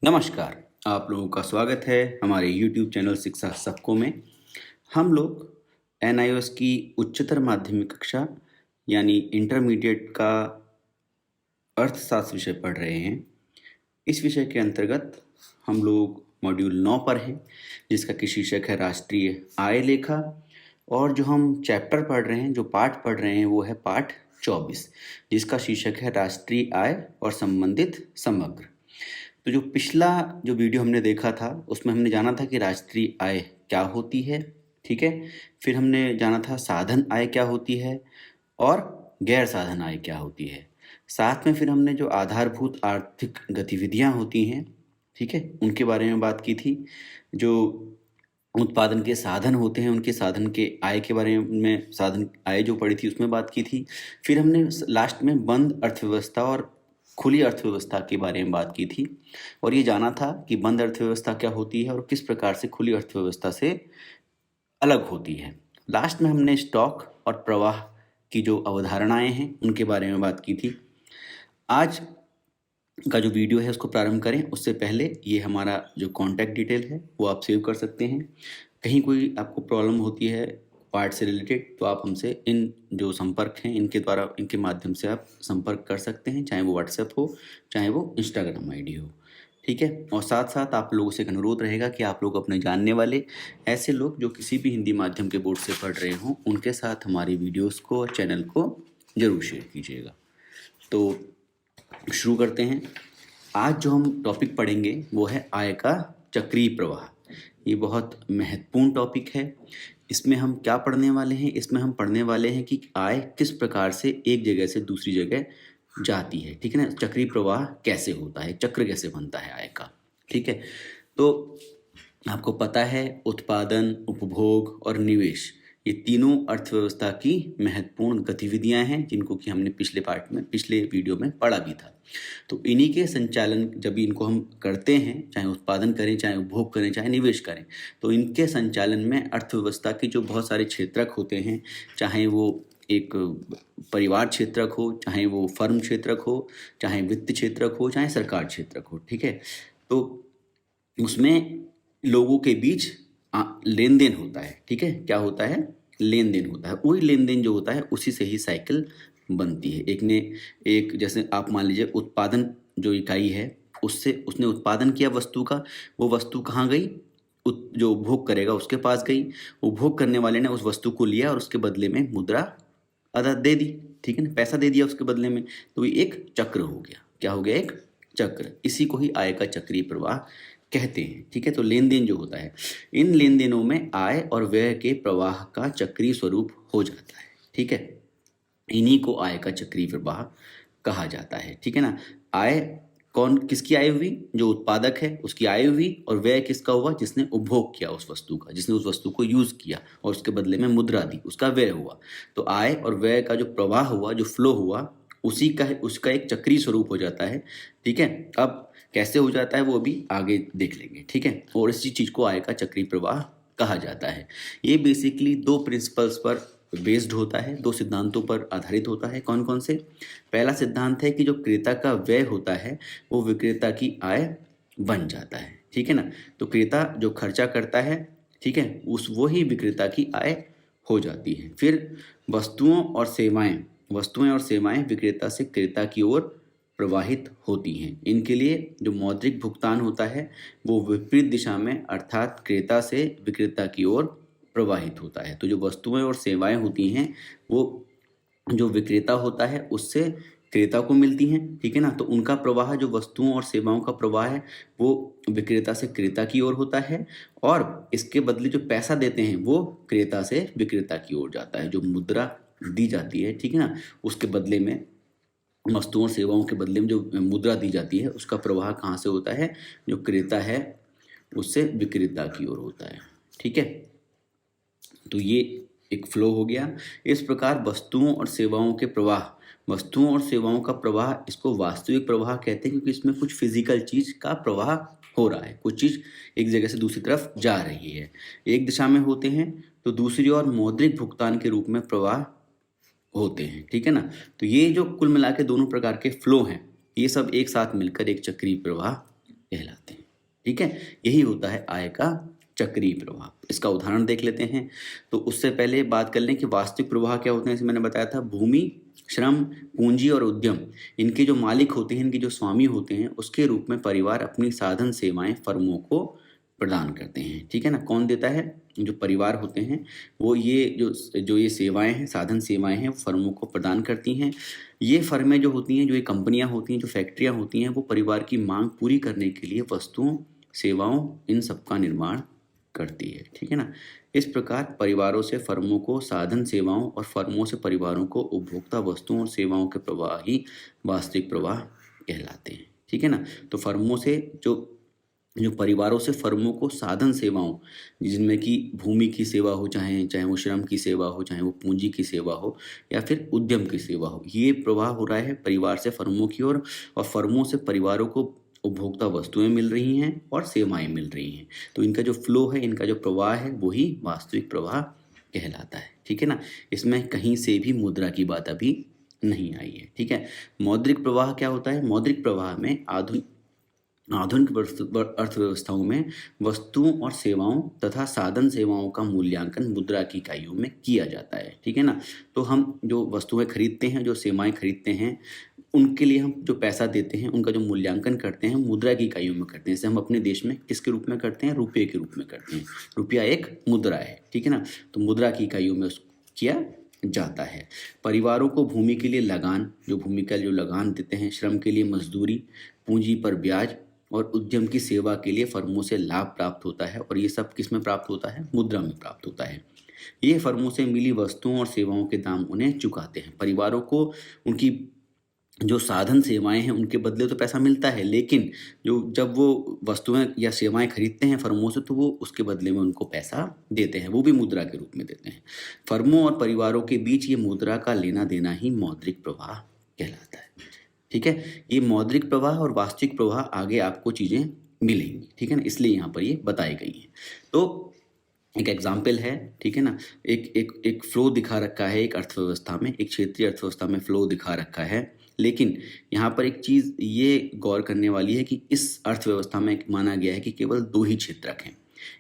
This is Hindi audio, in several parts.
नमस्कार, आप लोगों का स्वागत है हमारे YouTube चैनल शिक्षा सबको में। हम लोग NIOS की उच्चतर माध्यमिक कक्षा यानी इंटरमीडिएट का अर्थशास्त्र विषय पढ़ रहे हैं। इस विषय के अंतर्गत हम लोग मॉड्यूल 9 पर हैं, जिसका कि शीर्षक है राष्ट्रीय आय लेखा। और जो हम चैप्टर पढ़ रहे हैं, जो पाठ पढ़ रहे हैं, वो है पाठ 24, जिसका शीर्षक है राष्ट्रीय आय और संबंधित समग्र। तो जो पिछला जो वीडियो हमने देखा था, उसमें हमने जाना था कि राष्ट्रीय आय क्या होती है, ठीक है। फिर हमने जाना था साधन आय क्या होती है और गैर साधन आय क्या होती है। साथ में फिर हमने जो आधारभूत आर्थिक गतिविधियां होती हैं, ठीक है, उनके बारे में बात की थी। जो उत्पादन के साधन होते हैं, उनके साधन के आय के बारे में, साधन आय जो पड़ी थी उसमें बात की थी। फिर हमने लास्ट में बंद अर्थव्यवस्था और खुली अर्थव्यवस्था के बारे में बात की थी और ये जाना था कि बंद अर्थव्यवस्था क्या होती है और किस प्रकार से खुली अर्थव्यवस्था से अलग होती है। लास्ट में हमने स्टॉक और प्रवाह की जो अवधारणाएं हैं उनके बारे में बात की थी। आज का जो वीडियो है उसको प्रारंभ करें उससे पहले ये हमारा जो कॉन्टैक्ट डिटेल है वो आप सेव कर सकते हैं। कहीं कोई आपको प्रॉब्लम होती है पार्ट से रिलेटेड तो आप हमसे इन जो संपर्क हैं इनके द्वारा, इनके माध्यम से आप संपर्क कर सकते हैं, चाहे वो व्हाट्सएप हो चाहे वो इंस्टाग्राम आईडी हो, ठीक है। और साथ साथ आप लोगों से एक अनुरोध रहेगा कि आप लोग अपने जानने वाले ऐसे लोग जो किसी भी हिंदी माध्यम के बोर्ड से पढ़ रहे हों उनके साथ हमारी वीडियोस को और चैनल को ज़रूर शेयर कीजिएगा। तो शुरू करते हैं। आज जो हम टॉपिक पढ़ेंगे वो है आय का चक्रीय प्रवाह। ये बहुत महत्वपूर्ण टॉपिक है। इसमें हम क्या पढ़ने वाले हैं? इसमें हम पढ़ने वाले हैं कि आय किस प्रकार से एक जगह से दूसरी जगह जाती है, ठीक है ना। चक्रीय प्रवाह कैसे होता है, चक्र कैसे बनता है आय का, ठीक है। तो आपको पता है उत्पादन, उपभोग और निवेश ये तीनों अर्थव्यवस्था की महत्वपूर्ण गतिविधियां हैं, जिनको कि हमने पिछले वीडियो में पढ़ा भी था। तो इन्हीं के संचालन, जब इनको हम करते हैं, चाहे उत्पादन करें, चाहे उपभोग करें, चाहे निवेश करें, तो इनके संचालन में अर्थव्यवस्था के जो बहुत सारे क्षेत्रक होते हैं, चाहे वो एक परिवार क्षेत्रक हो, चाहे वो फर्म क्षेत्रक हो, चाहे वित्त क्षेत्रक हो, चाहे सरकार क्षेत्रक हो, ठीक है। तो उसमें लोगों के बीच लेन देन होता है, ठीक है। क्या होता है? लेन देन होता है। वही लेन देन जो होता है उसी से ही साइकिल बनती है। एक जैसे आप मान लीजिए उत्पादन जो इकाई है, उससे उसने उत्पादन किया वस्तु का, वो वस्तु कहाँ गई? जो उपभोग करेगा उसके पास गई। उपभोग करने वाले ने उस वस्तु को लिया और उसके बदले में मुद्रा अदा दे दी, ठीक है ना, पैसा दे दिया उसके बदले में। तो ये एक चक्र हो गया। क्या हो गया? एक चक्र। इसी को ही आय का चक्रीय प्रवाह कहते हैं, ठीक है। तो लेन देन जो होता है, इन लेन देनों में आय और व्यय के प्रवाह का चक्रीय स्वरूप हो जाता है, ठीक है। इन्हीं को आय का चक्रीय प्रवाह कहा जाता है, ठीक है ना। आय किसकी आय हुई? जो उत्पादक है उसकी आय हुई। और व्यय किसका हुआ? जिसने उपभोग किया उस वस्तु का, जिसने उस वस्तु को यूज किया और उसके बदले में मुद्रा दी, उसका व्यय हुआ। तो आय और व्यय का जो प्रवाह हुआ, जो फ्लो हुआ, उसका एक चक्रीय स्वरूप हो जाता है, ठीक है। अब कैसे हो जाता है वो अभी आगे देख लेंगे, ठीक है। और इसी चीज को आय का चक्रीय प्रवाह कहा जाता है। ये बेसिकली दो प्रिंसिपल्स पर बेस्ड होता है, दो सिद्धांतों पर आधारित होता है। कौन कौन से? पहला सिद्धांत है कि जो क्रेता का व्यय होता है वो विक्रेता की आय बन जाता है, ठीक है ना। तो क्रेता जो खर्चा करता है, ठीक है, वो ही विक्रेता की आय हो जाती है। फिर वस्तुएं और सेवाएं विक्रेता से क्रेता की ओर प्रवाहित होती हैं। इनके लिए जो मौद्रिक भुगतान होता है वो विपरीत दिशा में, अर्थात क्रेता से विक्रेता की ओर प्रवाहित होता है। तो जो वस्तुएं और सेवाएं होती हैं वो जो विक्रेता होता है उससे क्रेता को मिलती हैं, ठीक है ना। तो उनका प्रवाह, जो वस्तुओं और सेवाओं का प्रवाह है, वो विक्रेता से क्रेता की ओर होता है। और इसके बदले जो पैसा देते हैं वो क्रेता से विक्रेता की ओर जाता है। जो मुद्रा दी जाती है, ठीक है ना, उसके बदले में, वस्तुओं और सेवाओं के बदले में जो मुद्रा दी जाती है उसका प्रवाह कहाँ से होता है? जो क्रेता है उससे विक्रेता की ओर होता है, ठीक है। तो ये एक फ्लो हो गया। इस प्रकार वस्तुओं और सेवाओं का प्रवाह, इसको वास्तविक प्रवाह कहते हैं, क्योंकि इसमें कुछ फिजिकल चीज का प्रवाह हो रहा है, कुछ चीज एक जगह से दूसरी तरफ जा रही है। एक दिशा में होते हैं तो दूसरी ओर मौद्रिक भुगतान के रूप में प्रवाह होते हैं, ठीक है ना। तो ये जो कुल मिला के दोनों प्रकार के फ्लो हैं, ये सब एक साथ मिलकर एक चक्रीय प्रवाह कहलाते हैं। ठीक है, यही होता है आय का चक्रीय प्रवाह। इसका उदाहरण देख लेते हैं। तो उससे पहले बात कर लें कि वास्तविक प्रवाह क्या होते हैं। जैसे मैंने बताया था, भूमि, श्रम, पूंजी और उद्यम, इनके जो मालिक होते हैं, इनके जो स्वामी होते हैं, उसके रूप में परिवार अपनी साधन सेवाएं फर्मों को प्रदान करते हैं। ठीक है ना, कौन देता है? जो परिवार होते हैं वो ये जो ये सेवाएं हैं, साधन सेवाएं हैं, फर्मों को प्रदान करती हैं। ये फर्में जो होती हैं, जो ये कंपनियां होती हैं, जो फैक्ट्रियां होती हैं, वो परिवार की मांग पूरी करने के लिए वस्तुओं, सेवाओं, इन सब का निर्माण करती है। ठीक है ना, इस प्रकार परिवारों से फर्मों को साधन सेवाओं और फर्मों से परिवारों को उपभोक्ता वस्तुओं और सेवाओं के प्रवाह ही वास्तविक प्रवाह कहलाते हैं। ठीक है ना, तो फर्मों से जो जो परिवारों से फर्मों को साधन सेवाओं, जिनमें कि भूमि की सेवा हो, चाहे चाहे वो श्रम की सेवा हो, चाहे वो पूंजी की सेवा हो, या फिर उद्यम की सेवा हो, ये प्रवाह हो रहा है परिवार से फर्मों की ओर, और फर्मों से परिवारों को उपभोक्ता वस्तुएं मिल रही हैं और सेवाएं मिल रही हैं। तो इनका जो फ्लो है, इनका जो प्रवाह है, वही वास्तविक प्रवाह कहलाता है। ठीक है ना, इसमें कहीं से भी मुद्रा की बात अभी नहीं आई है। ठीक है, मौद्रिक प्रवाह क्या होता है? मौद्रिक प्रवाह में आधुनिक अर्थव्यवस्थाओं में वस्तुओं और सेवाओं तथा साधन सेवाओं का मूल्यांकन मुद्रा की इकाइयों में किया जाता है। ठीक है ना, तो हम जो वस्तुएं खरीदते हैं, जो सेवाएं खरीदते हैं, उनके लिए हम जो पैसा देते हैं, उनका जो मूल्यांकन करते हैं, मुद्रा की इकाइयों में करते हैं। जैसे हम अपने देश में किसके रूप में करते हैं? रुपये के रूप में करते हैं। रुपया एक मुद्रा है। ठीक है ना, तो मुद्रा की इकाइयों में किया जाता है। परिवारों को भूमि के लिए लगान, जो भूमि का जो लगान देते हैं, श्रम के लिए मजदूरी, पूंजी पर ब्याज और उद्यम की सेवा के लिए फर्मों से लाभ प्राप्त होता है। और ये सब किस में प्राप्त होता है? मुद्रा में प्राप्त होता है। ये फर्मों से मिली वस्तुओं और सेवाओं के दाम उन्हें चुकाते हैं। परिवारों को उनकी जो साधन सेवाएं हैं, उनके बदले तो पैसा मिलता है, लेकिन जब वो वस्तुएं या सेवाएं खरीदते हैं फर्मों से, तो वो उसके बदले में उनको पैसा देते हैं, वो भी मुद्रा के रूप में देते हैं। फर्मों और परिवारों के बीच ये मुद्रा का लेना देना ही मौद्रिक प्रवाह कहलाता है। ठीक है, ये मौद्रिक प्रवाह और वास्तविक प्रवाह आगे आपको चीज़ें मिलेंगी। ठीक है ना, इसलिए यहाँ पर ये बताई गई हैं। तो एक एग्जाम्पल है। ठीक है ना, एक फ्लो दिखा रखा है एक अर्थव्यवस्था में, एक क्षेत्रीय अर्थव्यवस्था में फ्लो दिखा रखा है। लेकिन यहाँ पर एक चीज़ ये गौर करने वाली है कि इस अर्थव्यवस्था में माना गया है कि केवल दो ही क्षेत्रक हैं।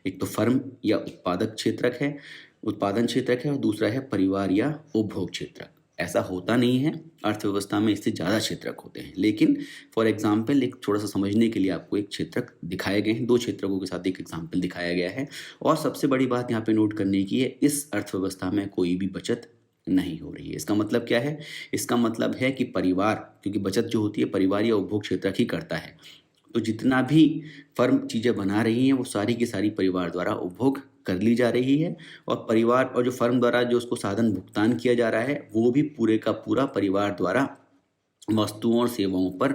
एक तो फर्म या उत्पादन क्षेत्रक है, और दूसरा है परिवार या उपभोग क्षेत्रक। ऐसा होता नहीं है, अर्थव्यवस्था में इससे ज़्यादा क्षेत्रक होते हैं। लेकिन फॉर एग्जाम्पल, एक थोड़ा सा समझने के लिए आपको एक क्षेत्रक दिखाए गए हैं, दो क्षेत्रकों के साथ एक एग्जाम्पल दिखाया गया है। और सबसे बड़ी बात यहाँ पे नोट करने की है, इस अर्थव्यवस्था में कोई भी बचत नहीं हो रही है। इसका मतलब क्या है? इसका मतलब है कि परिवार, क्योंकि बचत जो होती है परिवार या उपभोग क्षेत्रक ही करता है, तो जितना भी फर्म चीज़ें बना रही हैं, वो सारी की सारी परिवार द्वारा उपभोग कर ली जा रही है। और परिवार और जो फर्म द्वारा जो उसको साधन भुगतान किया जा रहा है, वो भी पूरे का पूरा परिवार द्वारा वस्तुओं और सेवाओं पर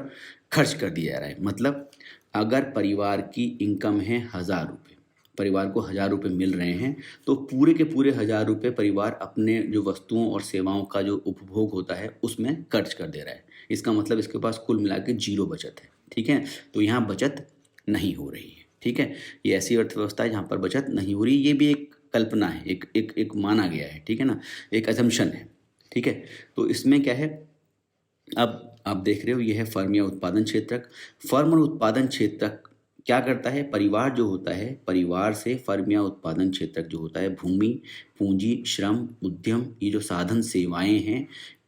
खर्च कर दिया जा रहा है। मतलब अगर परिवार की इनकम है 1000 रुपये, परिवार को 1000 रुपये मिल रहे हैं, तो पूरे के पूरे 1000 रुपये परिवार अपने जो वस्तुओं और सेवाओं का जो उपभोग होता है उसमें खर्च कर दे रहा है। इसका मतलब इसके पास कुल मिला के 0 बचत है। ठीक है, तो यहाँ बचत नहीं हो रही है। ठीक है, ये ऐसी अर्थव्यवस्था है जहाँ पर बचत नहीं हो रही। ये भी एक कल्पना है, एक माना गया है। ठीक है ना, एक अजम्पशन है। ठीक है, तो इसमें क्या है, अब आप देख रहे हो, ये है फर्म या उत्पादन क्षेत्रक। फर्म और उत्पादन क्षेत्रक क्या करता है? परिवार जो होता है, परिवार से फर्म या उत्पादन क्षेत्रक जो होता है, भूमि, पूंजी, श्रम, उद्यम, ये जो साधन सेवाएं हैं,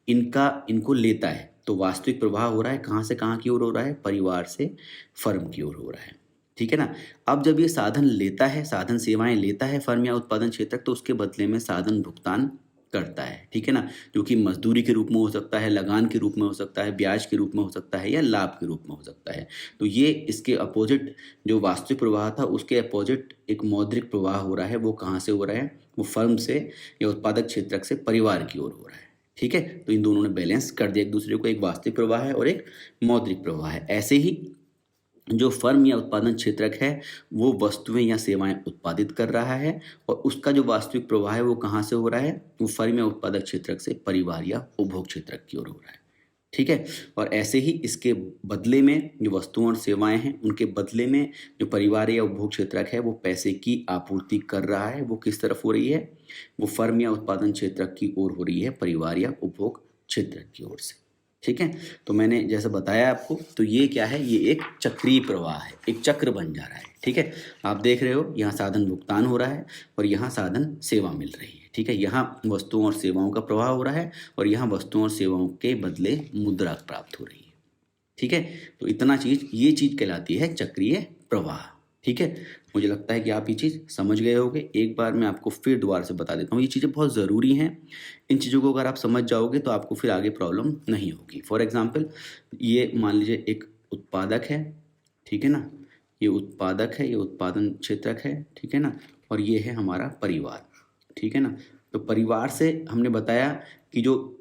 इनको लेता है। तो वास्तविक प्रवाह हो रहा है कहाँ से कहाँ की ओर हो रहा है? परिवार से फर्म की ओर हो रहा है। ठीक है ना, अब जब ये साधन लेता है, साधन सेवाएं लेता है फर्म या उत्पादन क्षेत्रक, तो उसके बदले में साधन भुगतान करता है। ठीक है ना, जो कि मजदूरी के रूप में हो सकता है, लगान के रूप में हो सकता है, ब्याज के रूप में हो सकता है, या लाभ के रूप में हो सकता है। तो ये इसके अपोजिट जो वास्तविक प्रवाह था, उसके अपोजिट एक मौद्रिक प्रवाह हो रहा है। वो कहाँ से हो रहा है? वो फर्म से या उत्पादक क्षेत्रक से परिवार की ओर हो रहा है। ठीक है, तो इन दोनों ने बैलेंस कर दिया एक दूसरे को, एक वास्तविक प्रवाह है और एक मौद्रिक प्रवाह है। ऐसे ही जो फर्म या उत्पादन क्षेत्रक है, वो वस्तुएं या सेवाएं उत्पादित कर रहा है, और उसका जो वास्तविक प्रवाह है वो कहाँ से हो रहा है? वो फर्म या उत्पादक क्षेत्रक से परिवार या उपभोग क्षेत्रक की ओर हो रहा है। ठीक है, और ऐसे ही इसके बदले में जो वस्तुओं और सेवाएं हैं, उनके बदले में जो परिवार या उपभोग क्षेत्रक है, वो पैसे की आपूर्ति कर रहा है। वो किस तरफ हो रही है? वो फर्म या उत्पादन क्षेत्रक की ओर हो रही है, परिवार या उपभोग क्षेत्रक की ओर से। ठीक है। तो मैंने जैसे बताया आपको, तो ये क्या है, ये एक चक्रीय प्रवाह है, एक चक्र बन जा रहा है। ठीक है, आप देख रहे हो यहाँ साधन भुगतान हो रहा है और यहाँ साधन सेवा मिल रही है। ठीक है, यहाँ वस्तुओं और सेवाओं का प्रवाह हो रहा है और यहाँ वस्तुओं और सेवाओं के बदले मुद्रा प्राप्त हो रही है। ठीक है, तो इतना चीज, ये चीज कहलाती है चक्रीय प्रवाह। ठीक है, मुझे लगता है कि आप ये चीज़ समझ गए होंगे। एक बार मैं आपको फिर दोबारा से बता देता हूँ, ये चीज़ें बहुत ज़रूरी हैं। इन चीज़ों को अगर आप समझ जाओगे तो आपको फिर आगे प्रॉब्लम नहीं होगी। फॉर एग्जांपल, ये मान लीजिए एक उत्पादक है, ठीक है ना, ये उत्पादक है, ये उत्पादन क्षेत्रक है, ठीक है ना, और ये है हमारा परिवार। ठीक है ना, तो परिवार से हमने बताया कि जो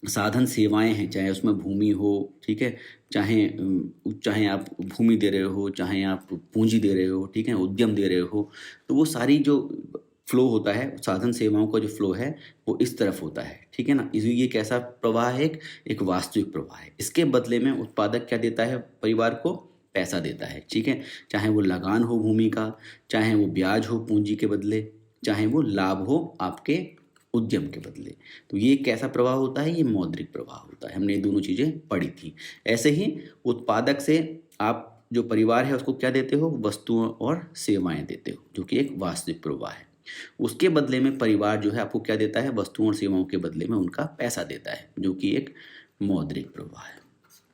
साधन सेवाएं हैं, चाहे उसमें भूमि हो, ठीक है, चाहे आप भूमि दे रहे हो, चाहे आप पूंजी दे रहे हो, ठीक है, उद्यम दे रहे हो, तो वो सारी जो फ्लो होता है, साधन सेवाओं का जो फ्लो है वो इस तरफ होता है। ठीक है ना, ये कैसा प्रवाह है, एक वास्तविक प्रवाह है। इसके बदले में उत्पादक क्या देता है, परिवार को पैसा देता है। ठीक है, चाहे वो लगान हो भूमि का, चाहे वो ब्याज हो पूंजी के बदले, चाहे वो लाभ हो आपके उद्यम के बदले। तो ये कैसा प्रवाह होता है, ये मौद्रिक प्रवाह होता है। हमने ये दोनों चीजें पढ़ी थी। ऐसे ही उत्पादक से आप जो परिवार है उसको क्या देते हो, वस्तुओं और सेवाएं देते हो, जो कि एक वास्तविक प्रवाह है। उसके बदले में परिवार जो है आपको क्या देता है, वस्तुओं और सेवाओं के बदले में उनका पैसा देता है, जो कि एक मौद्रिक प्रवाह है।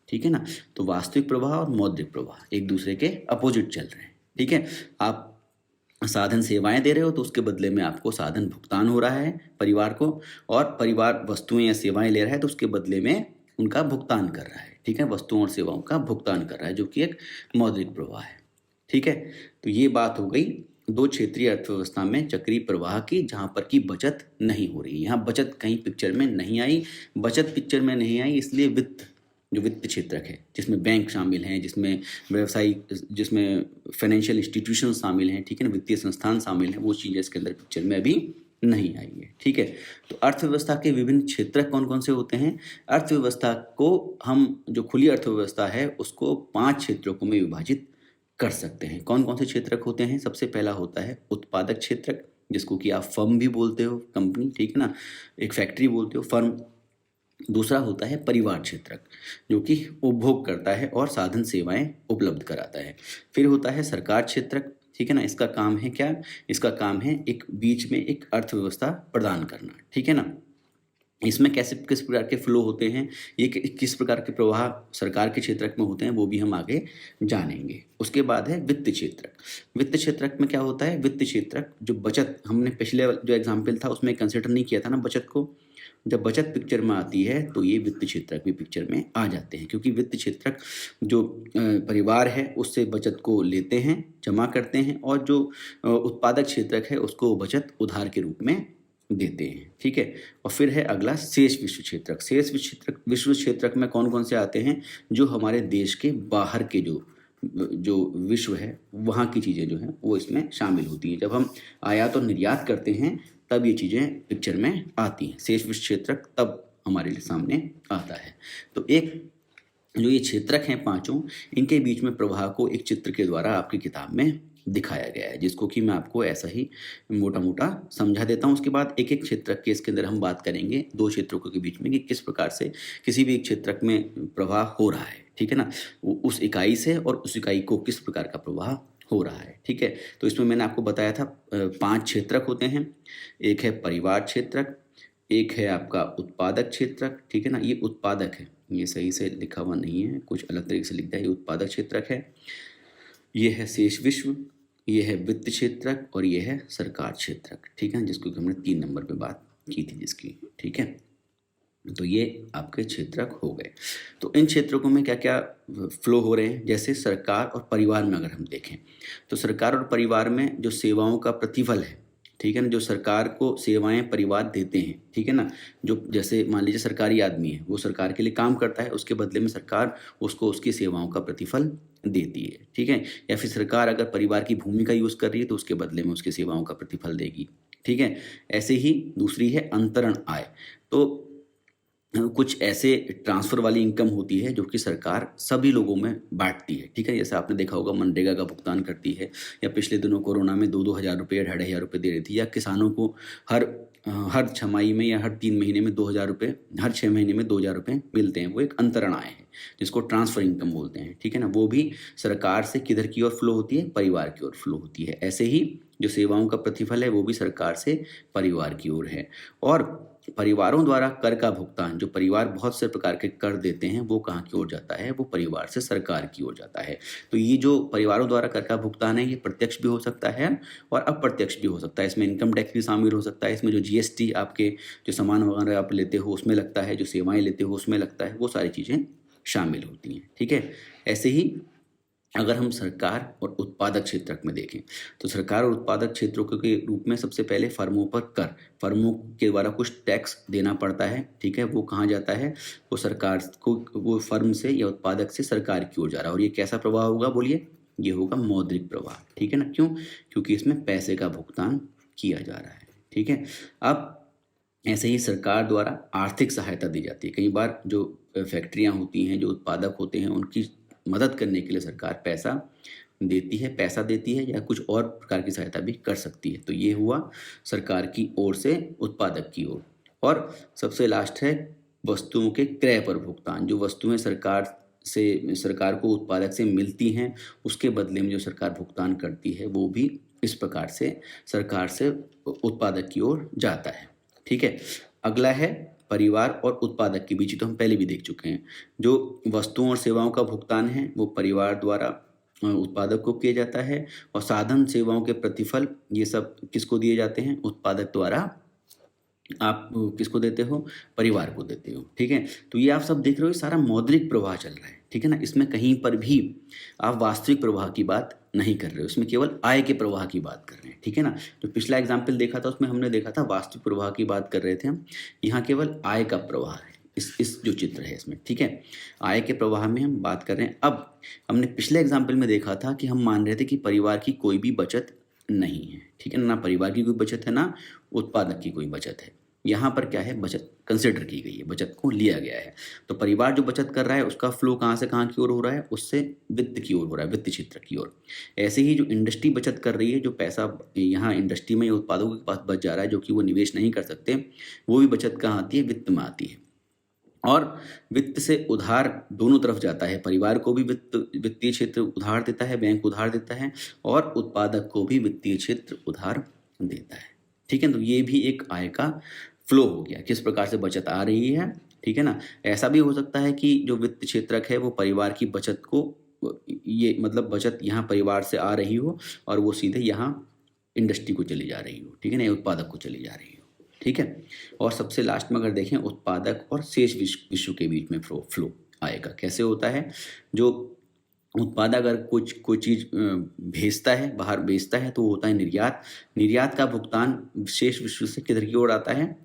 ठीक है ना, तो वास्तविक प्रवाह और मौद्रिक प्रवाह एक दूसरे के अपोजिट चल रहे हैं। ठीक है, आप साधन सेवाएं दे रहे हो तो उसके बदले में आपको साधन भुगतान हो रहा है परिवार को, और परिवार वस्तुएं या सेवाएं ले रहा है तो उसके बदले में उनका भुगतान कर रहा है। ठीक है, वस्तुओं और सेवाओं का भुगतान कर रहा है, जो कि एक मौद्रिक प्रवाह है। ठीक है, तो ये बात हो गई दो क्षेत्रीय अर्थव्यवस्था में चक्रीय प्रवाह की, जहां पर की बचत नहीं हो रही। यहाँ बचत कहीं पिक्चर में नहीं आई। बचत पिक्चर में नहीं आई इसलिए जो वित्त क्षेत्रक है, जिसमें बैंक शामिल हैं, जिसमें व्यवसायिक, जिसमें फाइनेंशियल इंस्टीट्यूशन शामिल हैं, ठीक है ना, वित्तीय संस्थान शामिल हैं, वो चीज़ें इसके अंदर पिक्चर में अभी नहीं आई है। ठीक है, तो अर्थव्यवस्था के विभिन्न क्षेत्र कौन कौन से होते हैं। अर्थव्यवस्था को हम, जो खुली अर्थव्यवस्था है उसको 5 क्षेत्रों में विभाजित कर सकते हैं। कौन कौन से क्षेत्रक होते हैं, सबसे पहला होता है उत्पादक क्षेत्रक, जिसको कि आप फर्म भी बोलते हो, कंपनी, ठीक है ना, एक फैक्ट्री बोलते हो, फर्म। दूसरा होता है परिवार क्षेत्रक, जो कि उपभोग करता है और साधन सेवाएं उपलब्ध कराता है। फिर होता है सरकार क्षेत्रक, ठीक है ना, इसका काम है क्या, इसका काम है एक बीच में एक अर्थव्यवस्था प्रदान करना। ठीक है ना, इसमें कैसे किस प्रकार के फ्लो होते हैं, ये किस प्रकार के प्रवाह सरकार के क्षेत्रक में होते हैं, वो भी हम आगे जानेंगे। उसके बाद है वित्त क्षेत्रक। वित्त क्षेत्रक में क्या होता है, वित्त क्षेत्रक जो बचत, हमने पिछले जो एग्जाम्पल था उसमें कंसिडर नहीं किया था ना बचत को। जब बचत पिक्चर में आती है तो ये वित्त क्षेत्रक भी पिक्चर में आ जाते हैं, क्योंकि वित्त क्षेत्रक जो परिवार है उससे बचत को लेते हैं, जमा करते हैं, और जो उत्पादक क्षेत्रक है उसको बचत उधार के रूप में देते हैं। ठीक है, और फिर है अगला शेष विश्व क्षेत्रक। शेष विश्व क्षेत्रक में कौन कौन से आते हैं, जो हमारे देश के बाहर के जो विश्व है वहाँ की चीज़ें जो हैं वो इसमें शामिल होती हैं। जब हम आयात और निर्यात करते हैं तब ये चीज़ें पिक्चर में आती हैं। शेष विश्व क्षेत्रक तब हमारे सामने आता है। तो एक जो ये क्षेत्रक हैं पांचों, इनके बीच में प्रवाह को एक चित्र के द्वारा आपकी किताब में दिखाया गया है, जिसको कि मैं आपको ऐसा ही मोटा मोटा समझा देता हूँ। उसके बाद एक एक क्षेत्रक के इसके अंदर हम बात करेंगे दो क्षेत्रकों के बीच में कि किस प्रकार से किसी भी एक क्षेत्रक में प्रवाह हो रहा है। ठीक है ना, उस इकाई से और उस इकाई को किस प्रकार का प्रवाह हो रहा है। ठीक है, तो इसमें मैंने आपको बताया था 5 क्षेत्रक होते हैं। एक है परिवार क्षेत्रक, एक है आपका उत्पादक क्षेत्रक, ठीक है ना, ये उत्पादक है, ये सही से लिखा हुआ नहीं है, कुछ अलग तरीके से लिखता है, ये उत्पादक क्षेत्रक है। ये है शेष विश्व, ये है वित्त क्षेत्रक, और ये है सरकार क्षेत्रक। ठीक है, जिसको हमने 3 नंबर पे बात की थी जिसकी। ठीक है, तो ये आपके क्षेत्रक हो गए। तो इन क्षेत्रकों में क्या क्या फ्लो हो रहे हैं, जैसे सरकार और परिवार में अगर हम देखें तो सरकार और परिवार में जो सेवाओं का प्रतिफल है, ठीक है ना, जो सरकार को सेवाएं परिवार देते हैं, ठीक है ना, जो जैसे मान लीजिए सरकारी आदमी है, वो सरकार के लिए काम करता है, उसके बदले में सरकार उसको उसकी सेवाओं का प्रतिफल देती है। ठीक है, या फिर सरकार अगर परिवार की भूमि का यूज़ कर रही है तो उसके बदले में उसकी सेवाओं का प्रतिफल देगी। ठीक है, ऐसे ही दूसरी है अंतरण आय। तो कुछ ऐसे ट्रांसफ़र वाली इनकम होती है जो कि सरकार सभी लोगों में बांटती है। ठीक है, जैसे आपने देखा होगा मनरेगा का भुगतान करती है, या पिछले दिनों कोरोना में 2-2 हज़ार रुपये, 2,500 रुपये दे रही थी, या किसानों को हर हर छमाही में या हर 3 महीने में 2,000 रुपये, हर 6 महीने में 2,000 रुपये मिलते हैं, वो एक अंतरण आय है जिसको ट्रांसफ़र इनकम बोलते हैं, ठीक है ना। वो भी सरकार से किधर की ओर फ्लो होती है, परिवार की ओर फ्लो होती है। ऐसे ही जो सेवाओं का प्रतिफल है वो भी सरकार से परिवार की ओर है। और परिवारों द्वारा कर का भुगतान, जो परिवार बहुत से प्रकार के कर देते हैं, वो कहाँ की ओर जाता है, वो परिवार से सरकार की ओर जाता है। तो ये जो परिवारों द्वारा कर का भुगतान है, ये प्रत्यक्ष भी हो सकता है और अप्रत्यक्ष भी हो सकता है। इसमें इनकम टैक्स भी शामिल हो सकता है, इसमें जो जीएसटी आपके जो सामान वगैरह आप लेते हो उसमें लगता है, जो सेवाएं लेते हो उसमें लगता है, वो सारी चीज़ें शामिल होती हैं, ठीक है। ऐसे ही अगर हम सरकार और उत्पादक क्षेत्रक में देखें, तो सरकार और उत्पादक क्षेत्रों के रूप में सबसे पहले फर्मों पर कर, फर्मों के द्वारा कुछ टैक्स देना पड़ता है, ठीक है। वो कहाँ जाता है, वो सरकार को, वो फर्म से या उत्पादक से सरकार की ओर जा रहा है। और ये कैसा प्रवाह होगा, बोलिए, ये होगा मौद्रिक प्रवाह, ठीक है ना। क्यों? क्योंकि इसमें पैसे का भुगतान किया जा रहा है, ठीक है। अब ऐसे ही सरकार द्वारा आर्थिक सहायता दी जाती है। कई बार जो फैक्ट्रियां होती हैं, जो उत्पादक होते हैं, उनकी मदद करने के लिए सरकार पैसा देती है या कुछ और प्रकार की सहायता भी कर सकती है। तो ये हुआ सरकार की ओर से उत्पादक की ओर। और सबसे लास्ट है वस्तुओं के क्रय पर भुगतान। जो वस्तुएं सरकार को उत्पादक से मिलती हैं, उसके बदले में जो सरकार भुगतान करती है, वो भी इस प्रकार से सरकार से उत्पादक की ओर जाता है, ठीक है। अगला है परिवार और उत्पादक के बीच, तो हम पहले भी देख चुके हैं। जो वस्तुओं और सेवाओं का भुगतान है वो परिवार द्वारा उत्पादक को किया जाता है, और साधन सेवाओं के प्रतिफल ये सब किसको दिए जाते हैं, उत्पादक द्वारा आप किसको देते हो, परिवार को देते हो, ठीक है। तो ये आप सब देख रहे हो, ये सारा मौद्रिक प्रवाह चल रहा है, ठीक है ना। इसमें कहीं पर भी आप वास्तविक प्रवाह की बात नहीं कर रहे हो, इसमें केवल आय के प्रवाह की बात कर रहे हैं, ठीक है ना। जो पिछला एग्जाम्पल देखा था उसमें हमने देखा था वास्तविक प्रवाह की बात कर रहे थे हम, यहाँ केवल आय का प्रवाह है इस जो चित्र है इसमें, ठीक है। आय के प्रवाह में हम बात कर रहे हैं। अब हमने पिछले एग्जाम्पल में देखा था कि हम मान रहे थे कि परिवार की कोई भी बचत नहीं है, ठीक है ना परिवार की कोई बचत है ना उत्पादक की कोई बचत है। यहाँ पर क्या है, बचत कंसिडर की गई है, बचत को लिया गया है। तो परिवार जो बचत कर रहा है उसका फ्लो कहाँ से कहाँ की ओर हो रहा है, उससे वित्त की ओर हो रहा है, वित्त क्षेत्र की ओर। ऐसे ही जो इंडस्ट्री बचत कर रही है, जो पैसा यहाँ इंडस्ट्री में या उत्पादकों के पास बच जा रहा है, जो कि वो निवेश नहीं कर सकते, वो भी बचत कहाँ आती है, वित्त में आती है। और वित्त से उधार दोनों तरफ जाता है, परिवार को भी वित्तीय क्षेत्र उधार देता है, बैंक उधार देता है, और उत्पादक को भी वित्तीय क्षेत्र उधार देता है, ठीक है। तो ये भी एक आय का फ्लो हो गया, किस प्रकार से बचत आ रही है, ठीक है ना। ऐसा भी हो सकता है कि जो वित्त क्षेत्रक है वो परिवार की बचत को, ये मतलब बचत यहाँ परिवार से आ रही हो और वो सीधे यहाँ इंडस्ट्री को चली जा रही हो, ठीक है ना, उत्पादक को चली जा रही हो, ठीक है। और सबसे लास्ट में अगर देखें उत्पादक और शेष विश्व के बीच में फ्लो आएगा, कैसे होता है। जो उत्पादक अगर कोई चीज़ भेजता है, बाहर बेचता है, तो वो होता है निर्यात। निर्यात का भुगतान शेष विश्व से किधर की ओर आता है,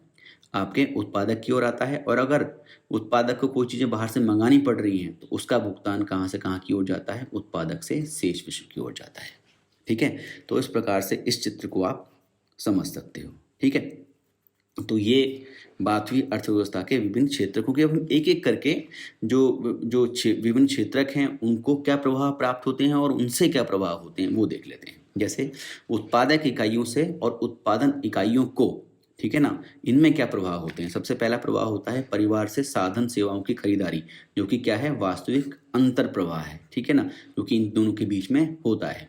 आपके उत्पादक की ओर आता है। और अगर उत्पादक को कोई चीज़ें बाहर से मंगानी पड़ रही हैं, तो उसका भुगतान कहाँ से कहाँ की ओर जाता है, उत्पादक से शेष विश्व की ओर जाता है, ठीक है। तो इस प्रकार से इस चित्र को आप समझ सकते हो, ठीक है। तो ये बात हुई अर्थव्यवस्था के विभिन्न क्षेत्र, क्योंकि अब हम एक एक करके जो जो विभिन्न क्षेत्रक हैं उनको क्या प्रभाव प्राप्त होते हैं और उनसे क्या प्रभाव होते हैं वो देख लेते हैं। जैसे उत्पादक इकाइयों से और उत्पादन इकाइयों को, ठीक है ना, इनमें क्या प्रभाव होते हैं। सबसे पहला प्रभाव होता है परिवार से साधन सेवाओं की खरीदारी, जो कि क्या है, वास्तविक अंतर प्रवाह है, ठीक है ना, जो कि इन दोनों के बीच में होता है।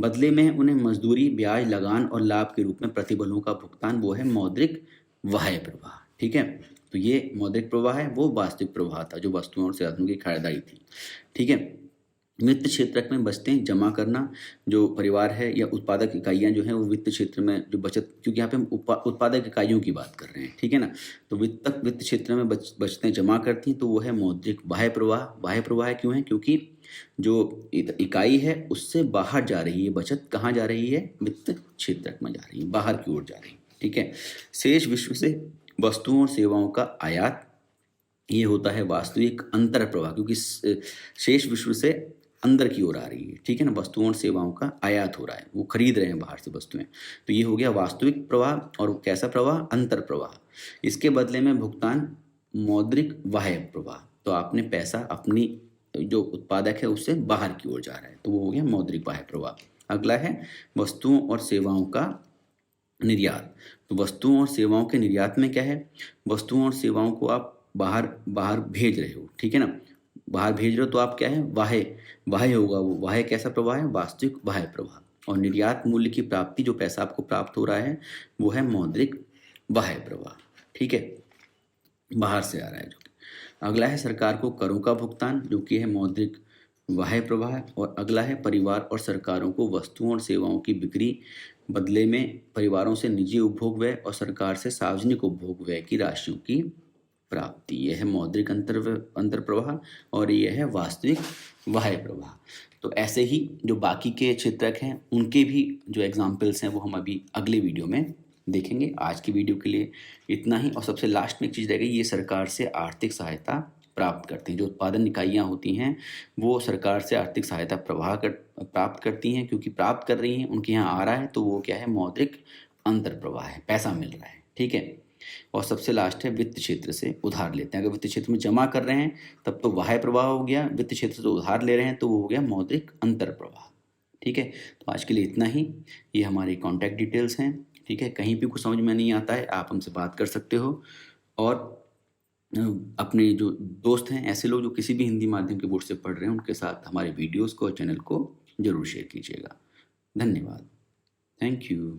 बदले में उन्हें मजदूरी, ब्याज, लगान और लाभ के रूप में प्रतिबलों का भुगतान, वो है मौद्रिक बाह्य प्रवाह, ठीक है। तो ये मौद्रिक प्रवाह है, वो वास्तविक प्रवाह था जो वस्तुओं और साधनों की खरीदारी थी, ठीक है। वित्त क्षेत्र में बचतें जमा करना, जो परिवार है या उत्पादक इकाइयां जो हैं वो वित्त क्षेत्र में जो बचत, क्योंकि यहाँ पे हम उत्पादक इकाइयों की बात कर रहे हैं, ठीक है ना। तो वित्त क्षेत्र में बचतें जमा करती हैं, तो वो है मौद्रिक बाह्य प्रवाह। बाह्य प्रवाह क्यों है, क्योंकि जो इकाई है उससे बाहर जा रही है बचत, कहाँ जा रही है, वित्त क्षेत्र में जा रही है, बाहर की ओर जा रही है, ठीक है। शेष विश्व से वस्तुओं और सेवाओं का आयात, ये होता है वास्तविक अंतर प्रवाह, क्योंकि शेष विश्व से अंदर की ओर आ रही है, ठीक है ना, वस्तुओं और सेवाओं का आयात हो रहा है, वो खरीद रहे हैं बाहर से वस्तुएं। तो ये हो गया वास्तविक प्रवाह। और कैसा प्रवाह, अंतर प्रवाह। इसके बदले में भुगतान मौद्रिक बाह्य प्रवाह, तो आपने पैसा अपनी जो उत्पादक है उससे बाहर की ओर जा रहा है, तो वो हो गया मौद्रिक बाह्य प्रवाह। अगला है वस्तुओं और सेवाओं का निर्यात, तो वस्तुओं और सेवाओं के निर्यात में क्या है, वस्तुओं और सेवाओं को आप बाहर बाहर भेज रहे हो, ठीक है ना। बाहर भेज रहे हो तो आप क्या है, वाह्य वाह्य होगा वो। वाह्य कैसा प्रवाह है, वास्तविक वाह्य प्रवाह। और निर्यात मूल्य की प्राप्ति, जो पैसा आपको प्राप्त हो रहा है वो है मौद्रिक बाह्य प्रवाह, ठीक है, बाहर से आ रहा है जो। अगला है सरकार को करों का भुगतान, जो कि है मौद्रिक बाह्य प्रवाह। और अगला है परिवार और सरकारों को वस्तुओं और सेवाओं की बिक्री बदले में परिवारों से निजी उपभोग व्यय और सरकार से सार्वजनिक उपभोग व्यय की राशियों की प्राप्ति। यह है मौद्रिक अंतर प्रवाह और यह है वास्तविक बाह्य प्रवाह। तो ऐसे ही जो बाकी के क्षेत्रक हैं उनके भी जो एग्जाम्पल्स हैं वो हम अभी अगले वीडियो में देखेंगे। आज की वीडियो के लिए इतना ही। और सबसे लास्ट में एक चीज़ रह गई, ये सरकार से आर्थिक सहायता प्राप्त करते हैं। जो उत्पादन इकाइयाँ होती हैं वो सरकार से आर्थिक सहायता प्राप्त करती हैं, क्योंकि प्राप्त कर रही हैं, उनके यहाँ आ रहा है, तो वो क्या है, मौद्रिक अंतर प्रवाह है, पैसा मिल रहा है, ठीक है। और सबसे लास्ट है वित्त क्षेत्र से उधार लेते हैं। अगर वित्त क्षेत्र में जमा कर रहे हैं तब तो बाह्य प्रवाह हो गया, वित्त क्षेत्र से उधार ले रहे हैं तो वो हो गया मौद्रिक अंतर प्रवाह, ठीक है। तो आज के लिए इतना ही। ये हमारे कॉन्टैक्ट डिटेल्स हैं, ठीक है। कहीं भी कुछ समझ में नहीं आता है आप हमसे बात कर सकते हो। और अपने जो दोस्त हैं, ऐसे लोग जो किसी भी हिंदी माध्यम के बोर्ड से पढ़ रहे हैं, उनके साथ हमारे वीडियोस को और चैनल को जरूर शेयर कीजिएगा। धन्यवाद। Thank you.